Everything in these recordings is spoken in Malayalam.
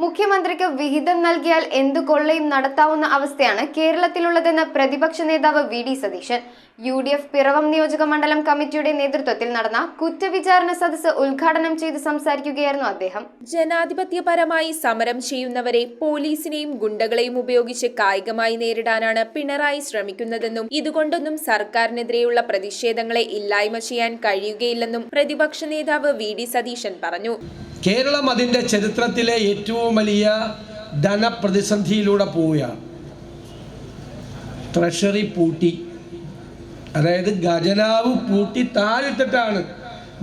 മുഖ്യമന്ത്രിക്ക് വിഹിതം നൽകിയാൽ എന്തു കൊള്ളയും നടത്താവുന്ന അവസ്ഥയാണ് കേരളത്തിലുള്ളതെന്ന് പ്രതിപക്ഷ നേതാവ് വി.ഡി. സതീശൻ. യു.ഡി.എഫ് പിറവം നിയോജക മണ്ഡലം കമ്മിറ്റിയുടെ നേതൃത്വത്തിൽ നടന്ന കുറ്റവിചാരണ സദസ്സ് ഉദ്ഘാടനം ചെയ്ത് സംസാരിക്കുകയായിരുന്നു അദ്ദേഹം. ജനാധിപത്യപരമായി സമരം ചെയ്യുന്നവരെ പോലീസിനെയും ഗുണ്ടകളെയും ഉപയോഗിച്ച് കായികമായി നേരിടാനാണ് പിണറായി ശ്രമിക്കുന്നതെന്നും ഇതുകൊണ്ടൊന്നും സർക്കാരിനെതിരെയുള്ള പ്രതിഷേധങ്ങളെ ഇല്ലായ്മ ചെയ്യാൻ കഴിയുകയില്ലെന്നും പ്രതിപക്ഷ നേതാവ് വി.ഡി. സതീശൻ പറഞ്ഞു. കേരളം അതിൻ്റെ ചരിത്രത്തിലെ ഏറ്റവും വലിയ ധനപ്രതിസന്ധിയിലൂടെ പോവുകയാണ്. ട്രഷറി പൂട്ടി, അതായത് ഖജനാവ് പൂട്ടി താഴിട്ടിട്ടാണ്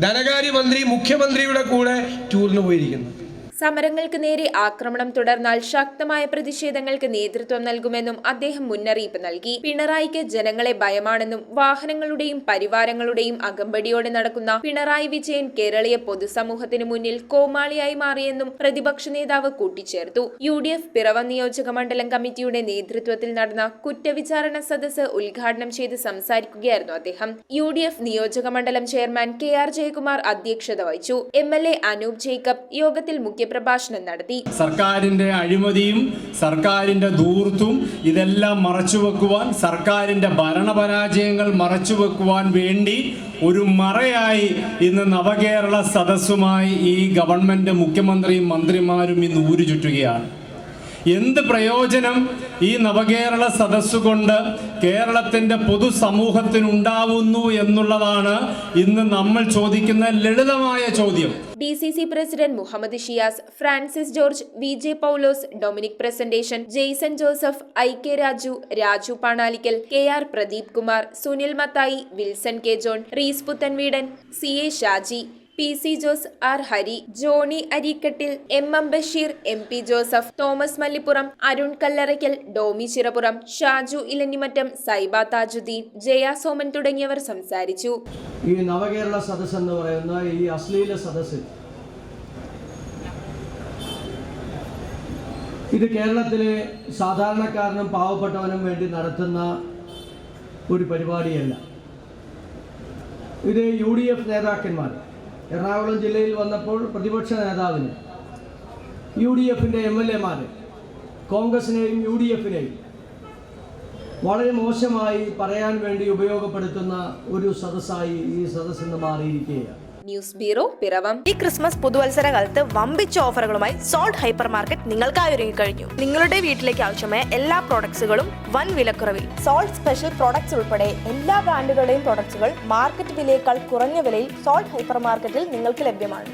ധനകാര്യമന്ത്രി മുഖ്യമന്ത്രിയുടെ കൂടെ ടൂറിന് പോയിരിക്കുന്നത്. സമരങ്ങൾക്ക് നേരെ ആക്രമണം തുടർന്നാൽ ശക്തമായ പ്രതിഷേധങ്ങൾക്ക് നേതൃത്വം നൽകുമെന്നും അദ്ദേഹം മുന്നറിയിപ്പ് നൽകി. പിണറായിക്ക് ജനങ്ങളെ ഭയമാണെന്നും വാഹനങ്ങളുടെയും പരിവാരങ്ങളുടെയും അകമ്പടിയോടെ നടക്കുന്ന പിണറായി വിജയൻ കേരളീയ പൊതുസമൂഹത്തിന് മുന്നിൽ കോമാളിയായി മാറിയെന്നും പ്രതിപക്ഷ നേതാവ് കൂട്ടിച്ചേർത്തു. യു.ഡി.എഫ് പിറവം നിയോജക മണ്ഡലം കമ്മിറ്റിയുടെ നേതൃത്വത്തിൽ നടന്ന കുറ്റവിചാരണ സദസ്സ് ഉദ്ഘാടനം ചെയ്ത് സംസാരിക്കുകയായിരുന്നു അദ്ദേഹം. യു.ഡി.എഫ് നിയോജക മണ്ഡലം ചെയർമാൻ കെ.ആർ. ജയകുമാർ അധ്യക്ഷത വഹിച്ചു. എം.എൽ.എ. അനൂപ് ജേക്കബ് യോഗത്തിൽ പ്രഭാഷണം നടത്തി. സർക്കാരിന്റെ അഴിമതിയും സർക്കാരിന്റെ ധൂർത്തും ഇതെല്ലാം മറച്ചുവെക്കുവാൻ, സർക്കാരിന്റെ ഭരണപരാജയങ്ങൾ മറച്ചുവെക്കുവാൻ വേണ്ടി ഒരു മറയായി ഇന്ന് നവകേരള സദസ്സുമായി ഈ ഗവൺമെന്റ് മുഖ്യമന്ത്രിയും മന്ത്രിമാരും ഇന്ന് ഊരുചുറ്റുകയാണ്. എന്ത് പ്രയോജനം ഈ നവകേരള സദസ്സുകൊണ്ട് കേരളത്തിന്റെ പൊതുസമൂഹത്തിനുണ്ടാവുന്നു എന്നുള്ളതാണ് ഇന്ന് നമ്മൾ ചോദിക്കുന്ന ലളിതമായ ചോദ്യം. DCC president Muhammad Shiyas, Francis George, VJ Paulose, Dominic Presentation, Jaison Joseph, IK Raju, Raju Panalickal, KR Pradeep Kumar, Sunil Mathai, Wilson K John, Rees Puthenveedan, CA Shaji, PC Jose, R Hari, Johny Areekattil, MM Basheer, MP Joseph, Thomas Mallippuram, Arun Kallarakkal, Domi Chirappuram, Shaju Elanjimattam, Saiba Thajudeen, Jaya Soman തുടങ്ങിയവർ സംസാരിച്ചു. ഈ നവകേരള സദസ്സ് എന്ന് പറയുന്ന ഈ അശ്ലീല സദസ്സ് ഇത് കേരളത്തിലെ സാധാരണക്കാരനും പാവപ്പെട്ടവനും വേണ്ടി നടത്തുന്ന ഒരു പരിപാടിയല്ല. ഇത് UDF നേതാക്കന്മാർ എറണാകുളം ജില്ലയിൽ വന്നപ്പോൾ പ്രതിപക്ഷ നേതാവിന് UDFിൻ്റെ MLA-മാർ കോൺഗ്രസിനെയും UDFിനെയും വളരെ മോശമായി പറയാൻ വേണ്ടി ഉപയോഗപ്പെടുത്തുന്ന ഒരു സദസ്സായി ഈ സദസ്സ് ഇന്ന് മാറിയിരിക്കുകയാണ്. News bureau Piravom. ഈ ക്രിസ്മസ് പുതുവത്സര കാലത്ത് വമ്പിച്ച ഓഫറുകളുമായി സോൾട്ട് ഹൈപ്പർ മാർക്കറ്റ് നിങ്ങൾക്കായി ഒരുങ്ങിക്കഴിഞ്ഞു. നിങ്ങളുടെ വീട്ടിലേക്ക് ആവശ്യമായ എല്ലാ പ്രോഡക്ട്സുകളും വൻ വിലക്കുറവിൽ. സോൾട്ട് സ്പെഷ്യൽ പ്രോഡക്ട്സ് ഉൾപ്പെടെ എല്ലാ ബ്രാൻഡുകളുടെയും പ്രോഡക്ട്സുകൾ മാർക്കറ്റ് വിലയേക്കാൾ കുറഞ്ഞ വിലയിൽ സോൾട്ട് ഹൈപ്പർ മാർക്കറ്റിൽ നിങ്ങൾക്ക് ലഭ്യമാണ്.